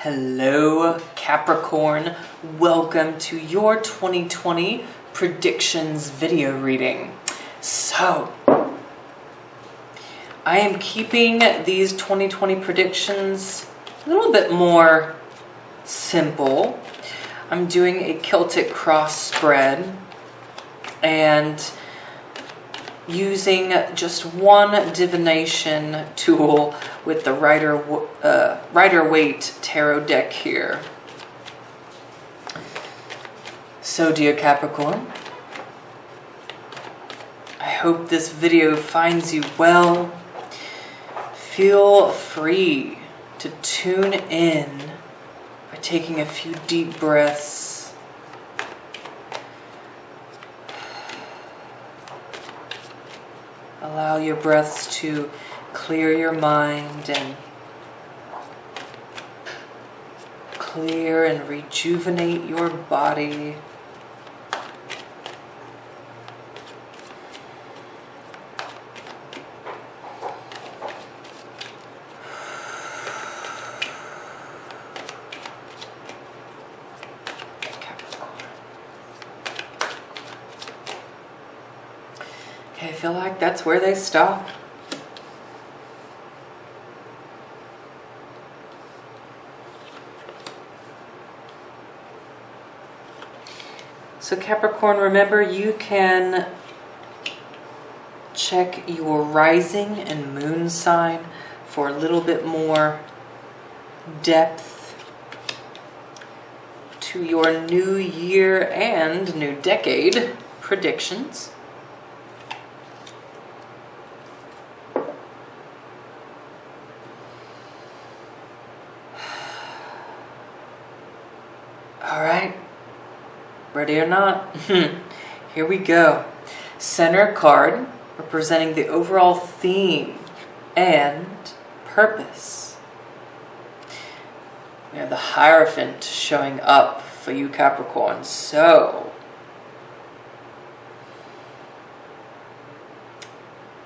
Hello Capricorn, welcome to your 2020 predictions video reading. So, I am keeping these 2020 predictions a little bit more simple. I'm doing a Celtic cross spread and using just one divination tool with the Rider-Waite tarot deck here. So, dear Capricorn, I hope this video finds you well. Feel free to tune in by taking a few deep breaths. Allow your breaths to clear your mind and clear and rejuvenate your body. Okay, I feel like that's where they stop. So Capricorn, remember you can check your rising and moon sign for a little bit more depth to your new year and new decade predictions. All right, ready or not? Here we go. Center card representing the overall theme and purpose. We have the Hierophant showing up for you Capricorn. So,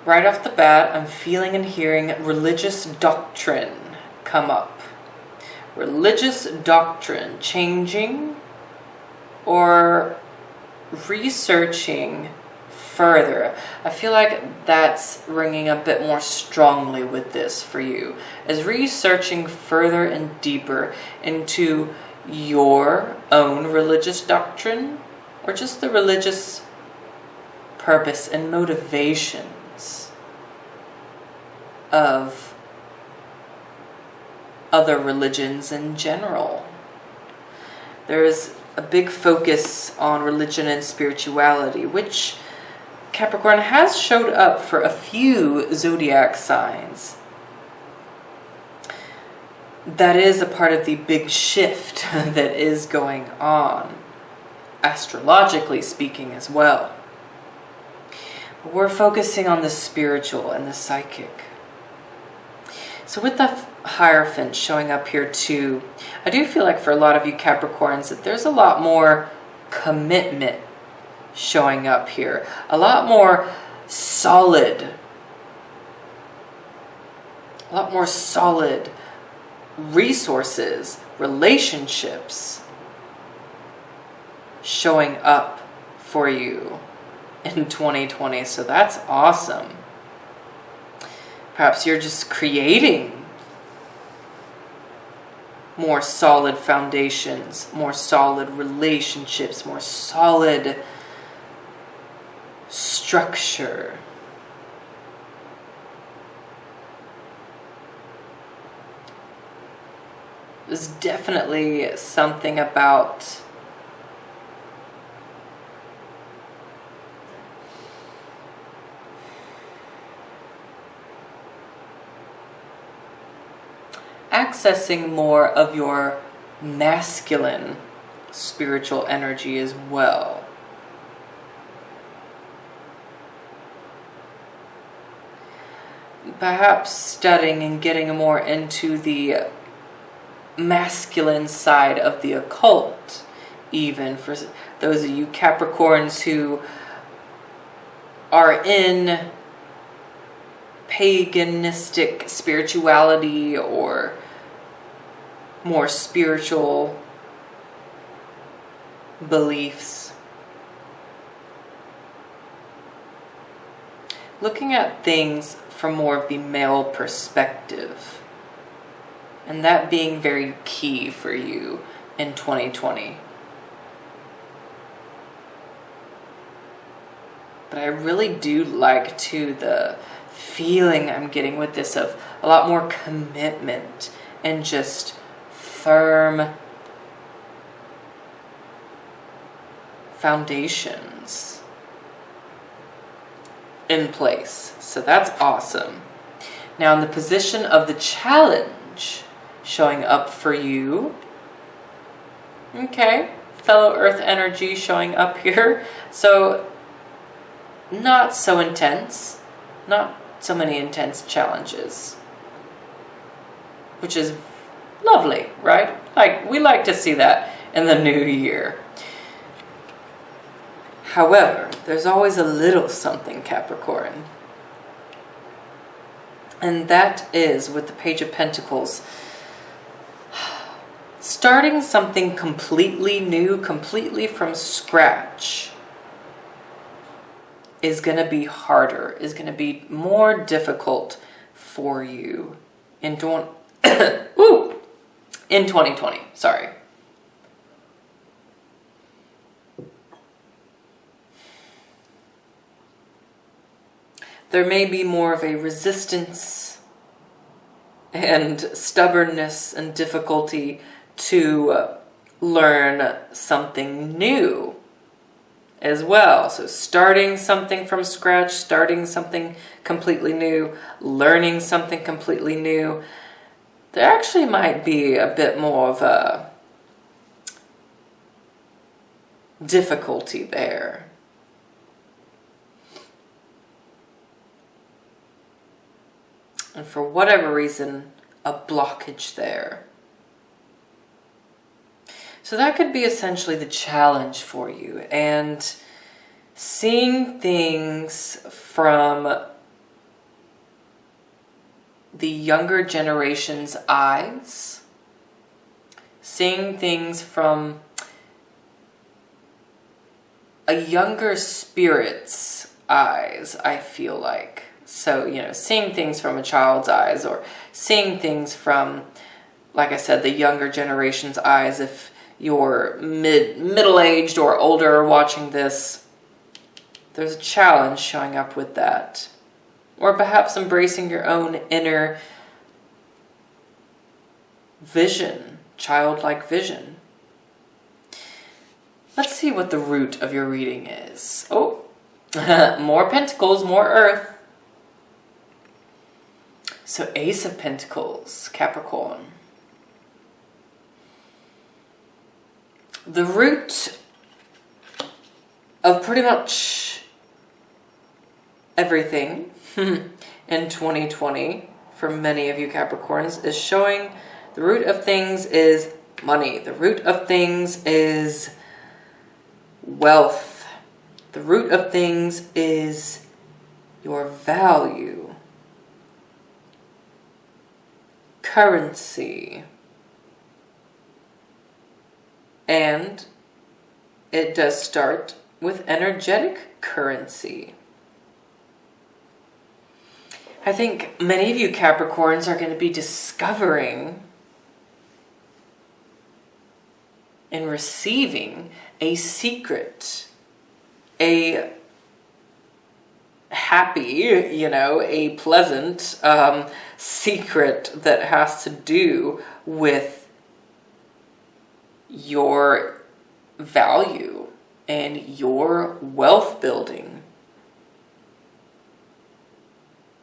right off the bat, I'm feeling and hearing religious doctrine come up. Religious doctrine, changing or researching further. I feel like that's ringing a bit more strongly with this for you, as researching further and deeper into your own religious doctrine or just the religious purpose and motivations of other religions in general. There's a big focus on religion and spirituality, which Capricorn has showed up for a few zodiac signs. That is a part of the big shift that is going on, astrologically speaking as well. But we're focusing on the spiritual and the psychic. So with the Hierophant showing up here too, I do feel like for a lot of you Capricorns that there's a lot more commitment showing up here. A lot more solid. A lot more solid resources, relationships showing up for you in 2020. So that's awesome. Perhaps you're just creating more solid foundations, more solid relationships, more solid structure. There's definitely something about accessing more of your masculine spiritual energy as well. Perhaps studying and getting more into the masculine side of the occult, even for those of you Capricorns who are in paganistic spirituality or more spiritual beliefs. Looking at things from more of the male perspective. And that being very key for you in 2020. But I really do like too the feeling I'm getting with this of a lot more commitment and just firm foundations in place. So that's awesome. Now in the position of the challenge showing up for you. Okay, fellow earth energy showing up here. So not so intense, not so many intense challenges, which is lovely, right? Like, we like to see that in the new year. However, there's always a little something, Capricorn. And that is with the Page of Pentacles. Starting something completely new, completely from scratch is going to be harder, is going to be more difficult for you in 2020, sorry. There may be more of a resistance and stubbornness and difficulty to learn something new as well. So starting something from scratch, starting something completely new, learning something completely new, there actually might be a bit more of a difficulty there. And for whatever reason, a blockage there. So that could be essentially the challenge for you. And seeing things from the younger generation's eyes, seeing things from a younger spirit's eyes, I feel like. So, you know, seeing things from a child's eyes, or seeing things from, like I said, the younger generation's eyes. If you're middle-aged or older watching this, there's a challenge showing up with that. Or perhaps embracing your own inner vision, childlike vision. Let's see what the root of your reading is. Oh, more pentacles, more earth. So Ace of Pentacles, Capricorn. The root of pretty much everything in 2020 for many of you Capricorns is showing the root of things is money. The root of things is wealth. The root of things is your value. Currency. And it does start with energetic currency. I think many of you Capricorns are going to be discovering and receiving a secret, a happy, a pleasant secret that has to do with your value and your wealth building.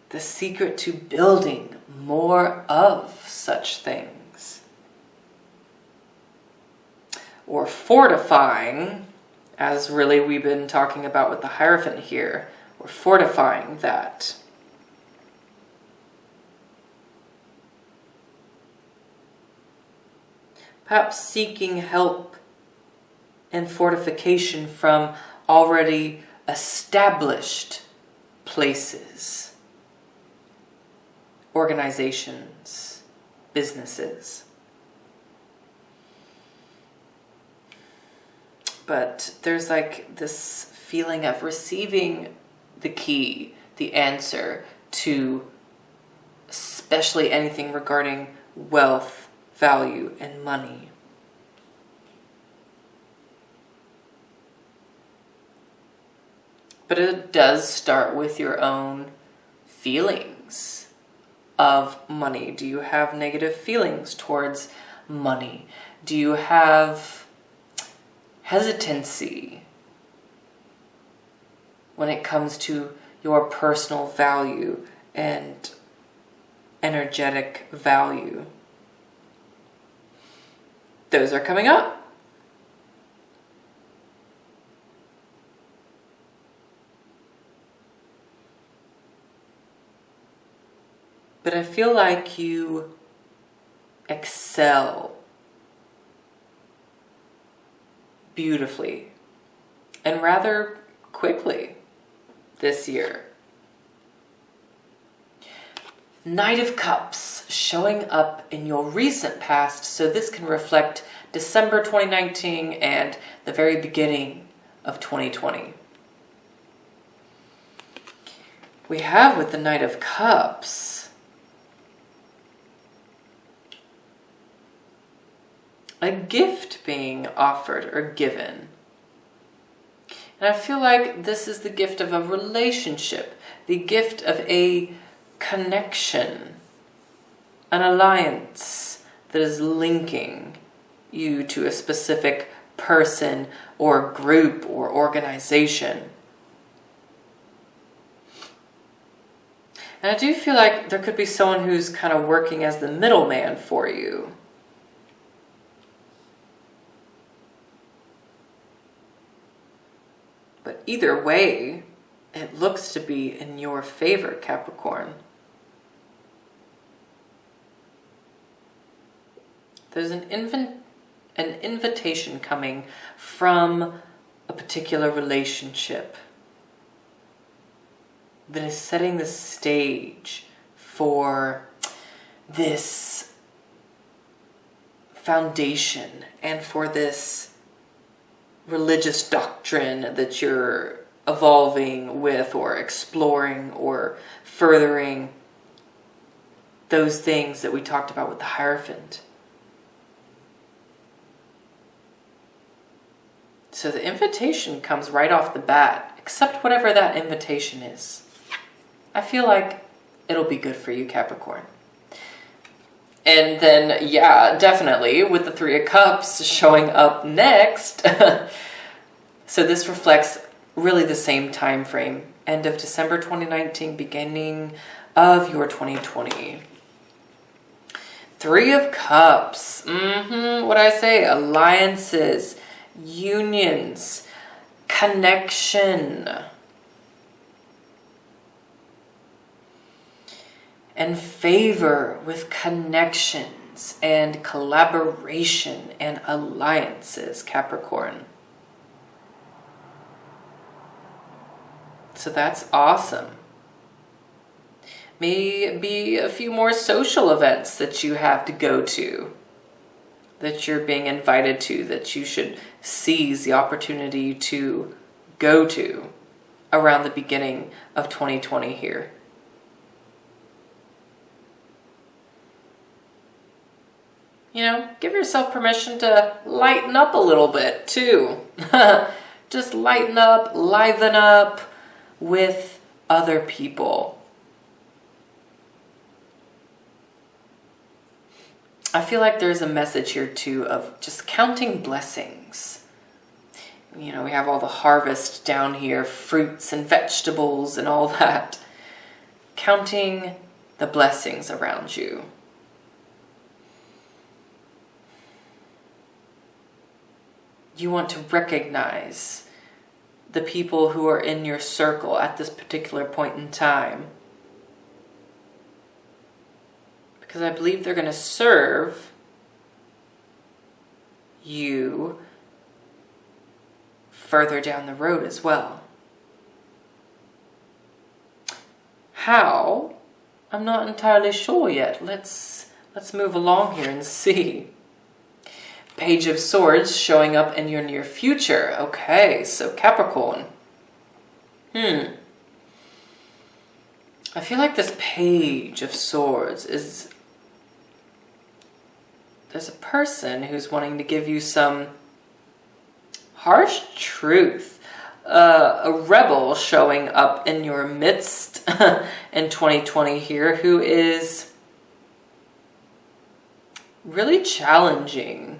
The secret to building more of such things. Or fortifying, as really we've been talking about with the Hierophant here, or fortifying that. Perhaps seeking help and fortification from already established places, organizations, businesses. But there's like this feeling of receiving the key, the answer to especially anything regarding wealth, value, and money. But it does start with your own feelings of money. Do you have negative feelings towards money? Do you have hesitancy when it comes to your personal value and energetic value? Those are coming up. But I feel like you excel beautifully and rather quickly this year. Knight of Cups showing up in your recent past, so this can reflect December 2019 and the very beginning of 2020. We have with the Knight of Cups a gift being offered or given. And I feel like this is the gift of a relationship, the gift of a connection, an alliance that is linking you to a specific person or group or organization. And I do feel like there could be someone who's kind of working as the middleman for you. But either way, it looks to be in your favor, Capricorn. There's an invitation coming from a particular relationship that is setting the stage for this foundation and for this religious doctrine that you're evolving with or exploring or furthering those things that we talked about with the Hierophant. So the invitation comes right off the bat. Accept whatever that invitation is. I feel like it'll be good for you, Capricorn. And then, yeah, definitely, with the Three of Cups showing up next. So this reflects really the same time frame. End of December 2019, beginning of your 2020. Three of Cups. What I say? Alliances, unions, connection. And favor with connections and collaboration and alliances, Capricorn. So that's awesome. Maybe a few more social events that you have to go to, that you're being invited to, that you should seize the opportunity to go to around the beginning of 2020 here. You know, give yourself permission to lighten up a little bit too. Just lighten up, liven up with other people. I feel like there's a message here too of just counting blessings. You know, we have all the harvest down here, fruits and vegetables and all that. Counting the blessings around you. You want to recognize the people who are in your circle at this particular point in time. Because I believe they're going to serve you further down the road as well. How? I'm not entirely sure yet. Let's move along here and see. Page of Swords showing up in your near future. Okay, so Capricorn. I feel like this Page of Swords is... There's a person who's wanting to give you some harsh truth. A rebel showing up in your midst in 2020 here who is really challenging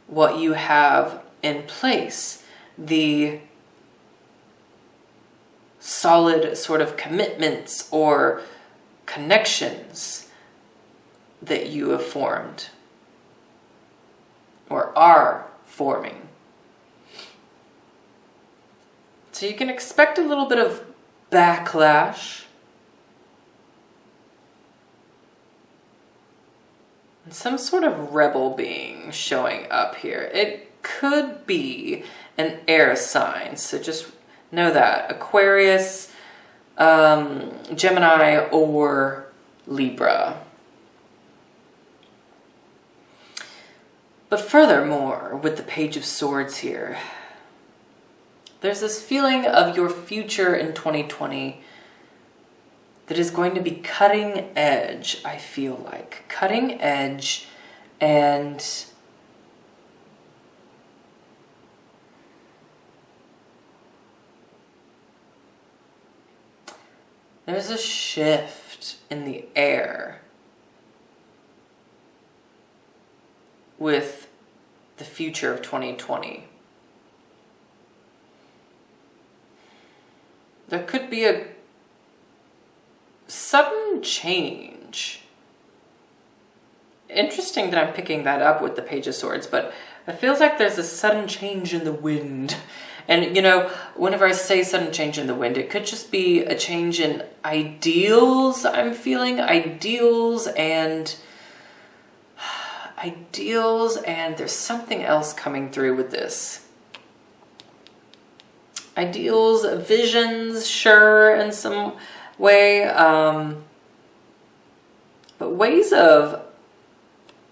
what you have in place. The solid sort of commitments or connections that you have formed or are forming. So you can expect a little bit of backlash. And some sort of rebel being showing up here. It could be an air sign, so just know that. Aquarius, Gemini, or Libra. But furthermore, with the Page of Swords here, there's this feeling of your future in 2020 that is going to be cutting edge, I feel like. Cutting edge, and there's a shift in the air with the future of 2020. There could be a sudden change. Interesting that I'm picking that up with the Page of Swords, but it feels like there's a sudden change in the wind. And, you know, whenever I say sudden change in the wind, it could just be a change in ideals I'm feeling. Ideals and there's something else coming through with this. Ideals, visions, sure, in some way, but ways of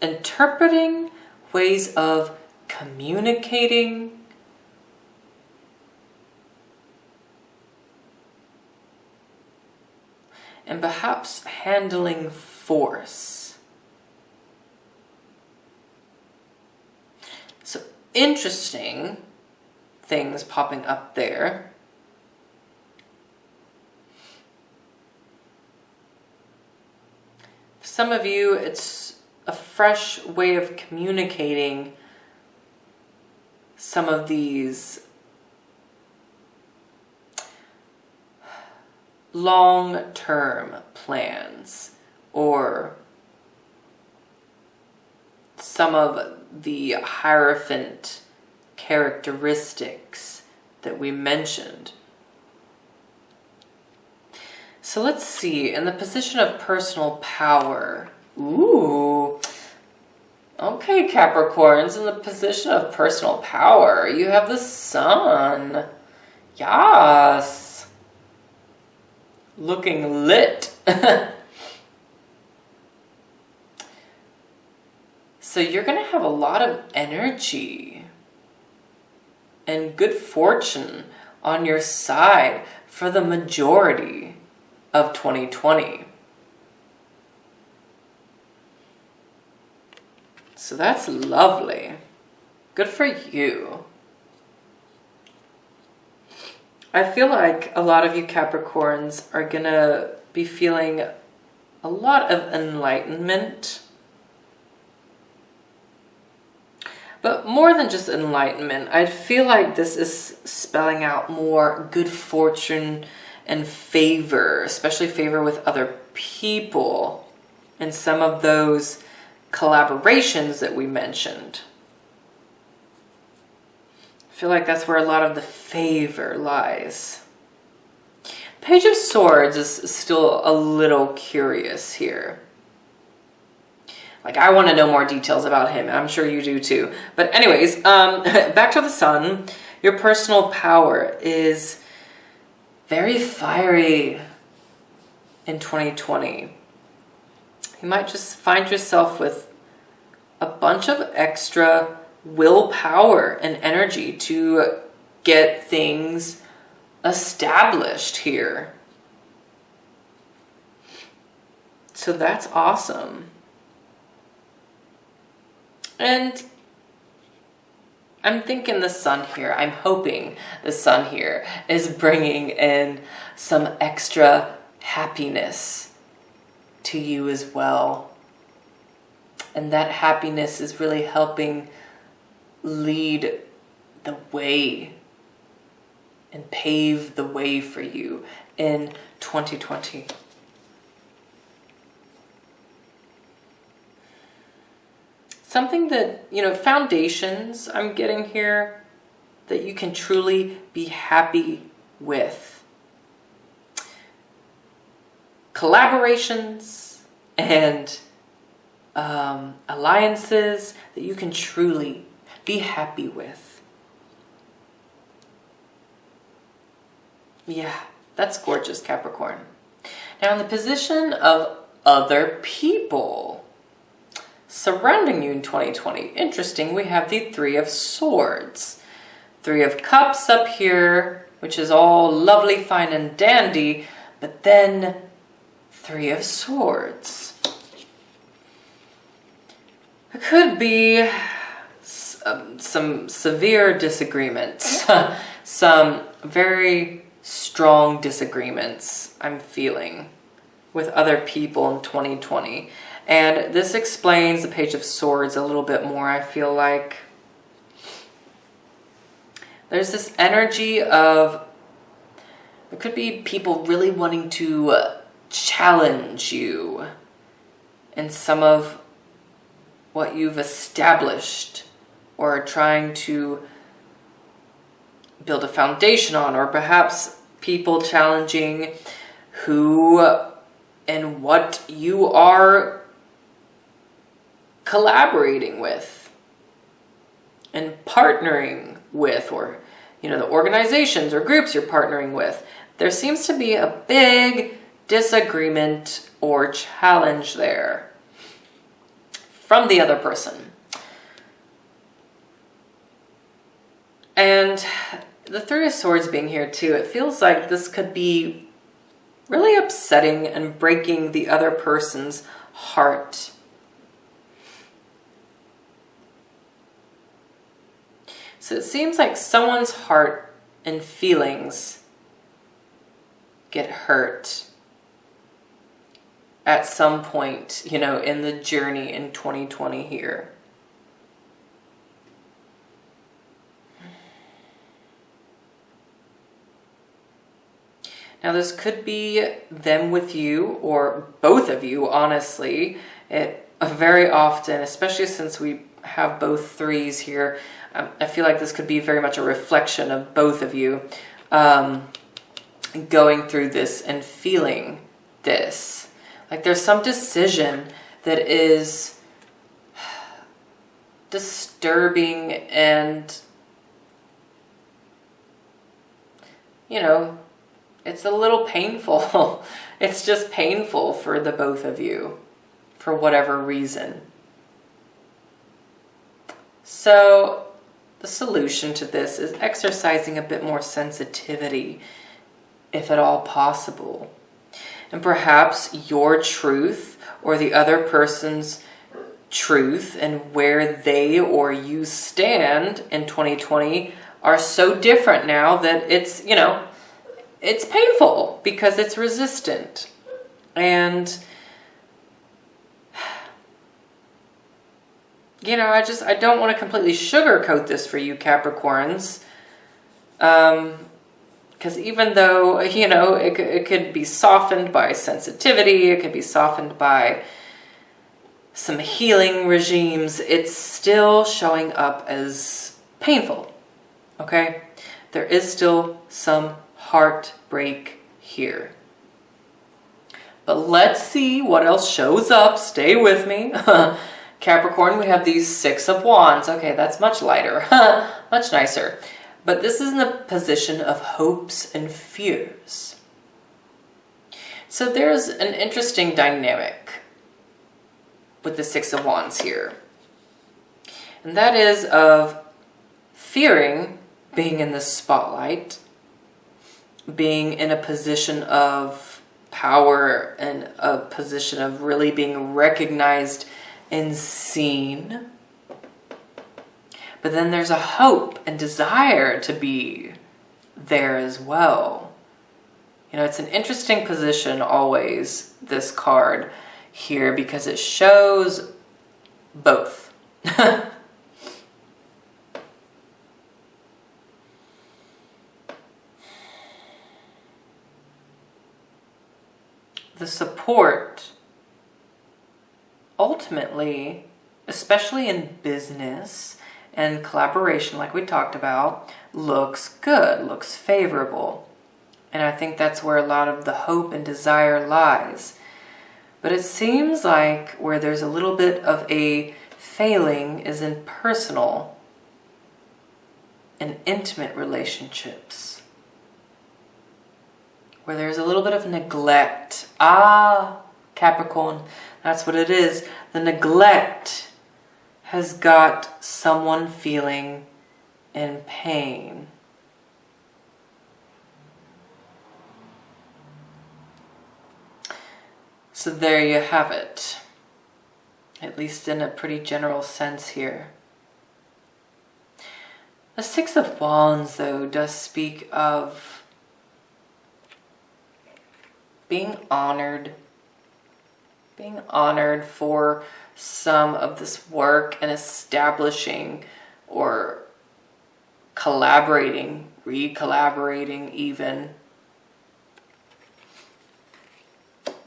interpreting, ways of communicating, and perhaps handling force. So interesting things popping up there. For some of you, it's a fresh way of communicating some of these long-term plans or some of the Hierophant characteristics that we mentioned. So let's see, in the position of personal power. Ooh. Okay, Capricorns, in the position of personal power, you have the Sun. Yes. Looking lit. So you're going to have a lot of energy and good fortune on your side for the majority of 2020. So that's lovely. Good for you. I feel like a lot of you Capricorns are gonna be feeling a lot of enlightenment. But more than just enlightenment, I feel like this is spelling out more good fortune and favor, especially favor with other people and some of those collaborations that we mentioned. I feel like that's where a lot of the favor lies. Page of Swords is still a little curious here. Like, I want to know more details about him. I'm sure you do too. But anyways, back to the Sun. Your personal power is very fiery in 2020. You might just find yourself with a bunch of extra willpower and energy to get things established here. So that's awesome. And I'm thinking the sun here, I'm hoping the sun here is bringing in some extra happiness to you as well. And that happiness is really helping lead the way and pave the way for you in 2020. Something that, foundations I'm getting here that you can truly be happy with. Collaborations and alliances that you can truly be happy with. Yeah, that's gorgeous, Capricorn. Now, in the position of other people surrounding you in 2020, interesting, we have the Three of Swords. Three of Cups up here, which is all lovely, fine, and dandy, but then Three of Swords. It could be some severe disagreements, some very strong disagreements I'm feeling with other people in 2020. And this explains the Page of Swords a little bit more, I feel like. There's this energy of, it could be people really wanting to challenge you in some of what you've established or trying to build a foundation on, or perhaps people challenging who and what you are collaborating with and partnering with, or the organizations or groups you're partnering with. There seems to be a big disagreement or challenge there from the other person. And the Three of Swords being here too, it feels like this could be really upsetting and breaking the other person's heart. So it seems like someone's heart and feelings get hurt at some point, in the journey in 2020 here. Now this could be them with you, or both of you, honestly. It very often, especially since we have both threes here, I feel like this could be very much a reflection of both of you going through this and feeling this. Like there's some decision that is disturbing and, it's a little painful. It's just painful for the both of you for whatever reason. So the solution to this is exercising a bit more sensitivity, if at all possible. And perhaps your truth or the other person's truth and where they or you stand in 2020 are so different now that it's, it's painful because it's resistant. And I don't want to completely sugarcoat this for you, Capricorns. Because even though, it could be softened by sensitivity, it could be softened by some healing regimes, it's still showing up as painful, okay? There is still some heartbreak here. But let's see what else shows up. Stay with me. Capricorn, we have these Six of Wands. Okay, that's much lighter, much nicer. But this is in the position of hopes and fears. So there's an interesting dynamic with the Six of Wands here. And that is of fearing being in the spotlight, being in a position of power and a position of really being recognized and seen. But then there's a hope and desire to be there as well. You know, it's an interesting position always, this card here, because it shows both. The support, ultimately, especially in business and collaboration, like we talked about, looks good, looks favorable. And I think that's where a lot of the hope and desire lies. But it seems like where there's a little bit of a failing is in personal and intimate relationships, where there's a little bit of neglect. Capricorn, that's what it is. The neglect has got someone feeling in pain. So there you have it, at least in a pretty general sense here. The Six of Wands, though, does speak of being honored for some of this work and establishing or collaborating, re-collaborating even.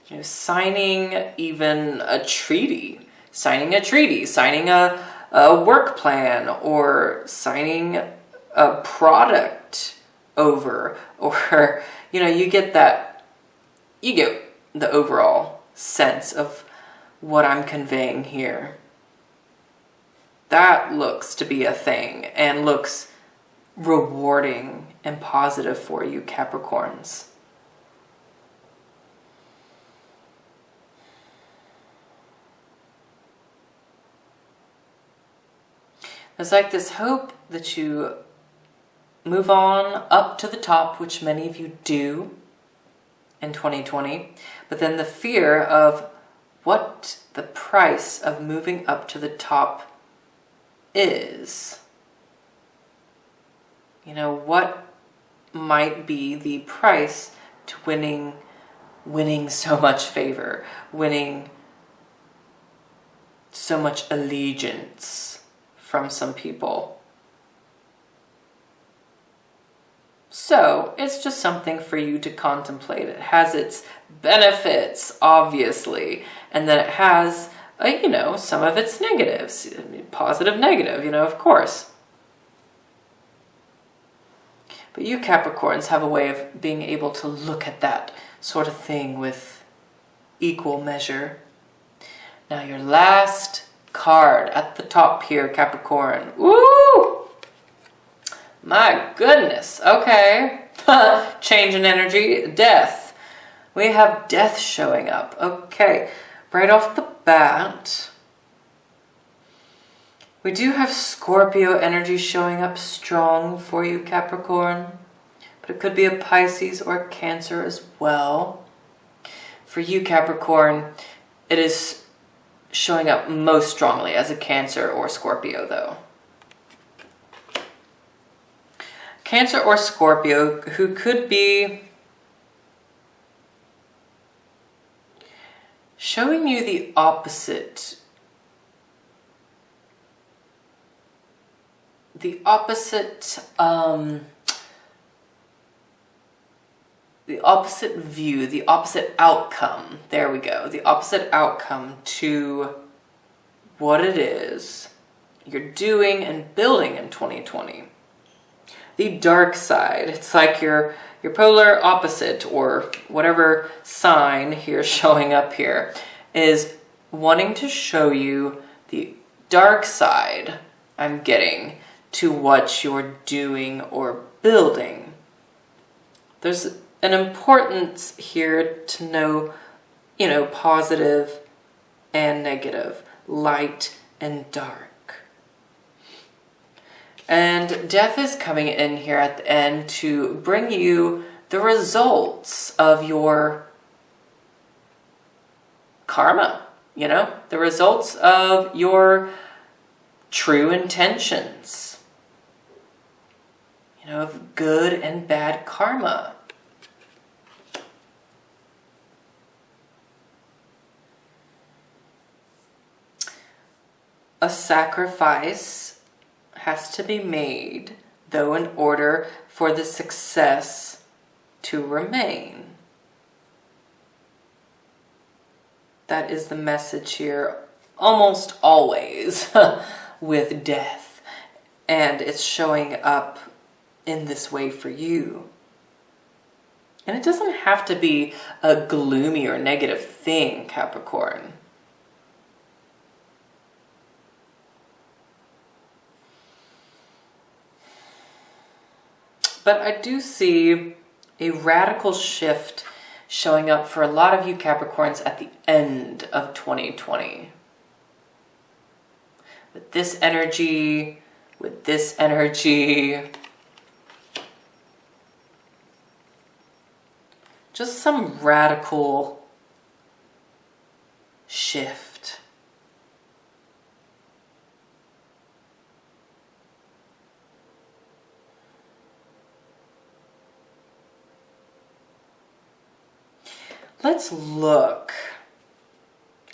You know, signing even a treaty, signing a work plan, or signing a product over, or, you know, you get the overall sense of what I'm conveying here. That looks to be a thing and looks rewarding and positive for you, Capricorns. There's like this hope that you move on up to the top, which many of you do in 2020, but then the fear of what the price of moving up to the top is. You know, what might be the price to winning so much favor, winning so much allegiance from some people. So it's just something for you to contemplate. It has its benefits, obviously, and then it has, you know, some of its negatives, positive, negative, you know, of course. But you Capricorns have a way of being able to look at that sort of thing with equal measure. Now your last card at the top here, Capricorn. Woo! My goodness. Okay. Change in energy. Death. We have death showing up. Okay. Right off the bat, we do have Scorpio energy showing up strong for you, Capricorn. But it could be a Pisces or a Cancer as well. For you, Capricorn, it is showing up most strongly as a Cancer or Scorpio, though. Cancer or Scorpio, who could be showing you the opposite. The opposite view, the opposite outcome. There we go. The opposite outcome to what it is you're doing and building in 2020. The dark side. It's like your polar opposite, or whatever sign here showing up here, is wanting to show you the dark side, I'm getting, to what you're doing or building. There's an importance here to know, you know, positive and negative, light and dark. And death is coming in here at the end to bring you the results of your karma, you know, the results of your true intentions, you know, of good and bad karma. A sacrifice has to be made, though, in order for the success to remain. That is the message here, almost always, with death. And it's showing up in this way for you. And it doesn't have to be a gloomy or negative thing, Capricorn. But I do see a radical shift showing up for a lot of you Capricorns at the end of 2020. With this energy, just some radical shift. Let's look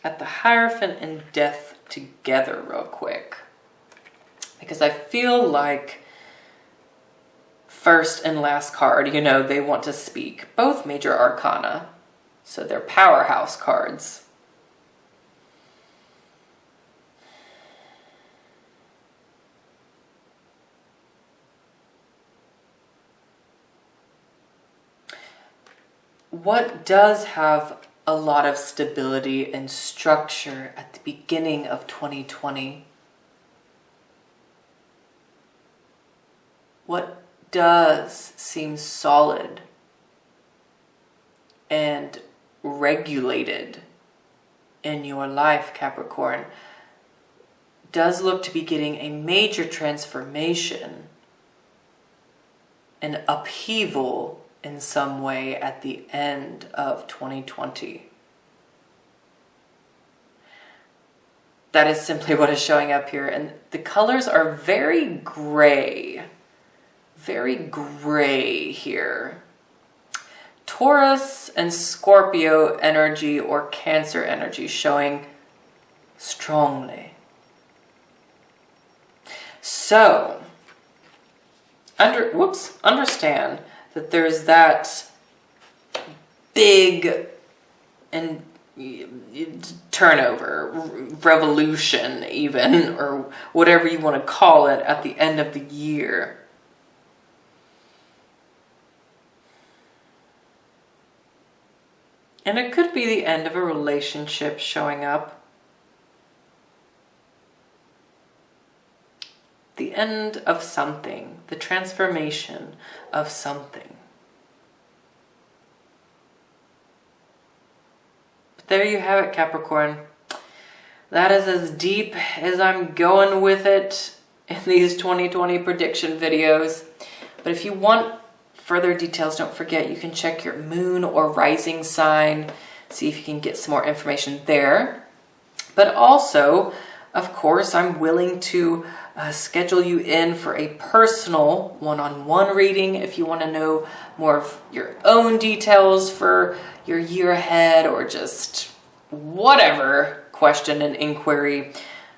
at the Hierophant and Death together real quick, because I feel like first and last card, you know, they want to speak. Both major arcana, so they're powerhouse cards. What does have a lot of stability and structure at the beginning of 2020? What does seem solid and regulated in your life, Capricorn, does look to be getting a major transformation, an upheaval in some way at the end of 2020. That is simply what is showing up here. And the colors are very gray here. Taurus and Scorpio energy or Cancer energy showing strongly. So, understand that there's that big and turnover, revolution even, or whatever you want to call it, at the end of the year. And it could be the end of a relationship showing up. The end of something, the transformation of something. But there you have it, Capricorn. That is as deep as I'm going with it in these 2020 prediction videos. But if you want further details, don't forget you can check your moon or rising sign, see if you can get some more information there. But also, of course, I'm willing to schedule you in for a personal one-on-one reading if you want to know more of your own details for your year ahead, or just whatever question and inquiry.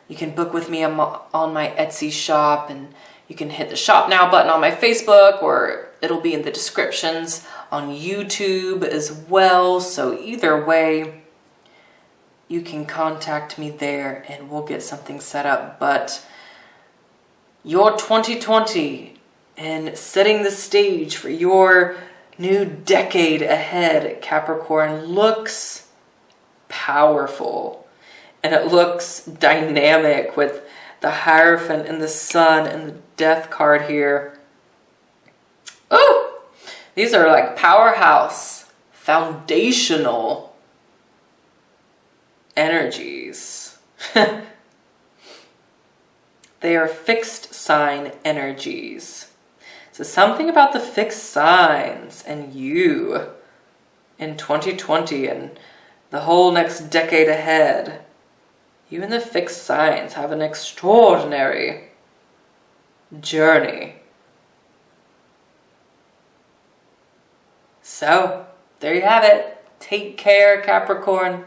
You can book with me on my Etsy shop, and you can hit the shop now button on my Facebook, or it'll be in the descriptions on YouTube as well. So either way, you can contact me there and we'll get something set up. But your 2020 and setting the stage for your new decade ahead, Capricorn, looks powerful. And it looks dynamic with the Hierophant and the Sun and the Death card here. Oh, these are like powerhouse, foundational energies. They are fixed sign energies. So something about the fixed signs and you in 2020 and the whole next decade ahead. You and the fixed signs have an extraordinary journey. So, there you have it. Take care, Capricorn.